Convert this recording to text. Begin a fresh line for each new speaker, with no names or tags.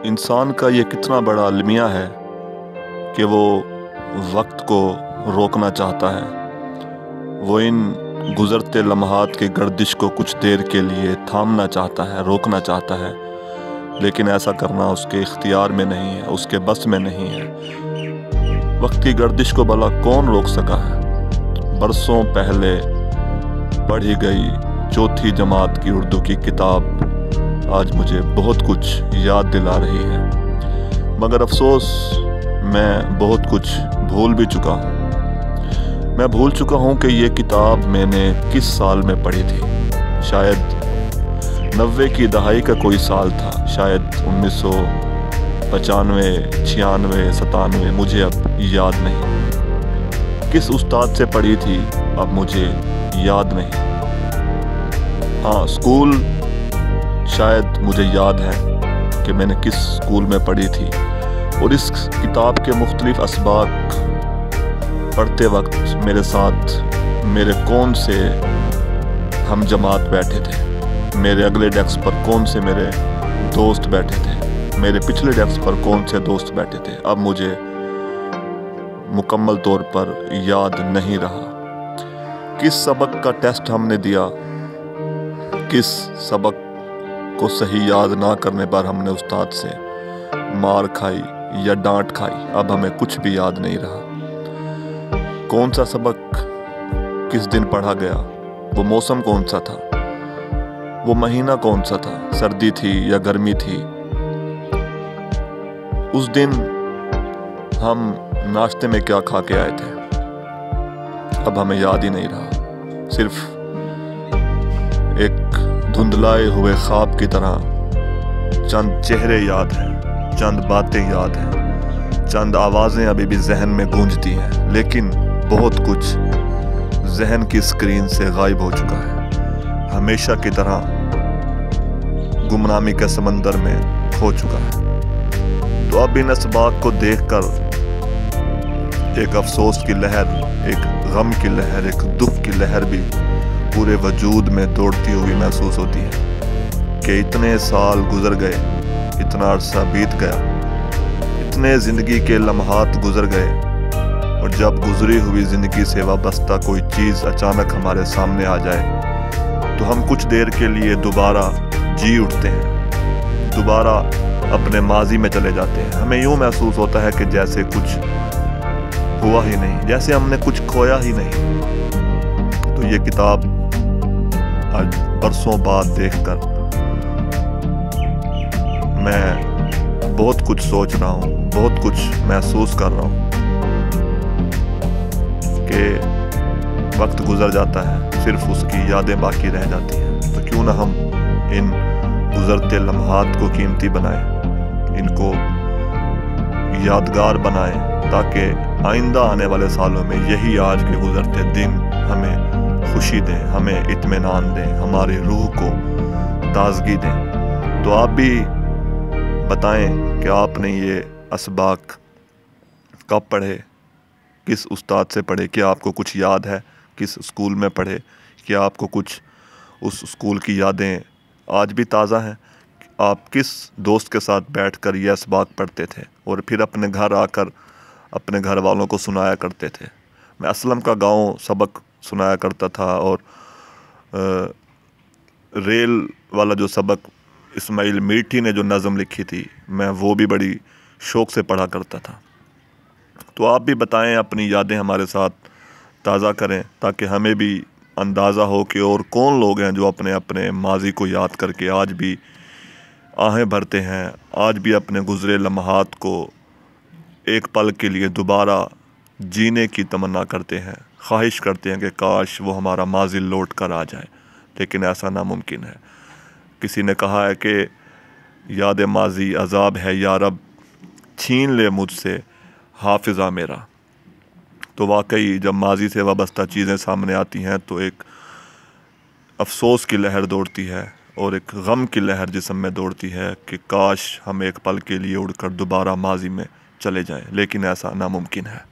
इंसान का ये कितना बड़ा अलमिया है कि वो वक्त को रोकना चाहता है। वो इन गुज़रते लम्हात की गर्दिश को कुछ देर के लिए थामना चाहता है, रोकना चाहता है, लेकिन ऐसा करना उसके इख्तियार में नहीं है, उसके बस में नहीं है। वक्त की गर्दिश को भला कौन रोक सका है। बरसों पहले पढ़ी गई चौथी जमात की उर्दू की किताब आज मुझे बहुत कुछ याद दिला रही है, मगर अफसोस मैं बहुत कुछ भूल भी चुका हूँ। मैं भूल चुका हूँ कि ये किताब मैंने किस साल में पढ़ी थी। शायद 90 की दहाई का कोई साल था, शायद 1995, 96, 97, मुझे अब याद नहीं। किस उस्ताद से पढ़ी थी अब मुझे याद नहीं। हाँ, स्कूल शायद मुझे याद है कि मैंने किस स्कूल में पढ़ी थी, और इस किताब के मुख्तलिफ असबाक पढ़ते वक्त मेरे साथ मेरे कौन से हम जमात बैठे थे, मेरे अगले डेस्क पर कौन से मेरे दोस्त बैठे थे, मेरे पिछले डेस्क पर कौन से दोस्त बैठे थे, अब मुझे मुकम्मल तौर पर याद नहीं रहा। किस सबक का टेस्ट हमने दिया, किस सबक को सही याद ना करने पर हमने उस्ताद से मार खाई या डांट खाई, अब हमें कुछ भी याद नहीं रहा। कौन सा सबक किस दिन पढ़ा गया, वो मौसम कौन सा था, वो महीना कौन सा था, सर्दी थी या गर्मी थी। उस दिन हम नाश्ते में क्या खा के आए थे, अब हमें याद ही नहीं रहा। सिर्फ एक धुंधलाए हुए ख्वाब की तरह चंद चेहरे याद हैं, चंद बातें याद हैं, चंद आवाज़ें अभी भी जहन में गूंजती हैं, लेकिन बहुत कुछ जहन की स्क्रीन से गायब हो चुका है, हमेशा की तरह गुमनामी के समंदर में खो चुका है। तो अब इन असबाक को देखकर एक अफसोस की लहर, एक गम की लहर, एक दुख की लहर भी पूरे वजूद में दौड़ती हुई महसूस होती है कि इतने साल गुजर गए, इतना अरसा बीत गया, इतने ज़िंदगी के लम्हात गुजर गए, और जब गुजरी हुई ज़िंदगी से वाबस्ता कोई चीज़ अचानक हमारे सामने आ जाए तो हम कुछ देर के लिए दोबारा जी उठते हैं, दोबारा अपने माजी में चले जाते हैं। हमें यूँ महसूस होता है कि जैसे कुछ हुआ ही नहीं, जैसे हमने कुछ खोया ही नहीं। तो ये किताब आज बरसों बाद देखकर मैं बहुत कुछ सोच रहा हूँ, बहुत कुछ महसूस कर रहा हूँ कि वक्त गुजर जाता है, सिर्फ उसकी यादें बाकी रह जाती हैं। तो क्यों ना हम इन गुजरते लम्हात को कीमती बनाएं, इनको यादगार बनाएं, ताकि आइंदा आने वाले सालों में यही आज के गुजरते दिन हमें खुशी दें, हमें इत्मीनान दें, हमारी रूह को ताजगी दें। तो आप भी बताएं कि आपने ये असबाक कब पढ़े, किस उस्ताद से पढ़े, क्या आपको कुछ याद है, किस स्कूल में पढ़े, क्या आपको कुछ उस स्कूल की यादें आज भी ताज़ा हैं। आप किस दोस्त के साथ बैठकर ये असबाक पढ़ते थे और फिर अपने घर आकर अपने घर वालों को सुनाया करते थे। मैं असलम का गाँव सबक सुनाया करता था, और रेल वाला जो सबक इस्माइल मीठी ने जो नज़म लिखी थी, मैं वो भी बड़ी शौक़ से पढ़ा करता था। तो आप भी बताएं, अपनी यादें हमारे साथ ताज़ा करें, ताकि हमें भी अंदाज़ा हो कि और कौन लोग हैं जो अपने अपने माजी को याद करके आज भी आहें भरते हैं, आज भी अपने गुज़रे लम्हात को एक पल के लिए दोबारा जीने की तमन्ना करते हैं, ख्वाहिश करते हैं कि काश वो हमारा माजी लौट कर आ जाए, लेकिन ऐसा नामुमकिन है। किसी ने कहा है कि याद माजी अजाब है या रब, छीन ले मुझसे हाफिज़ा मेरा। तो वाकई जब माजी से वाबस्ता चीज़ें सामने आती हैं तो एक अफसोस की लहर दौड़ती है और एक गम की लहर जिस्म में दौड़ती है कि काश हम एक पल के लिए उड़कर दोबारा माजी में चले जाएं, लेकिन ऐसा नामुमकिन है।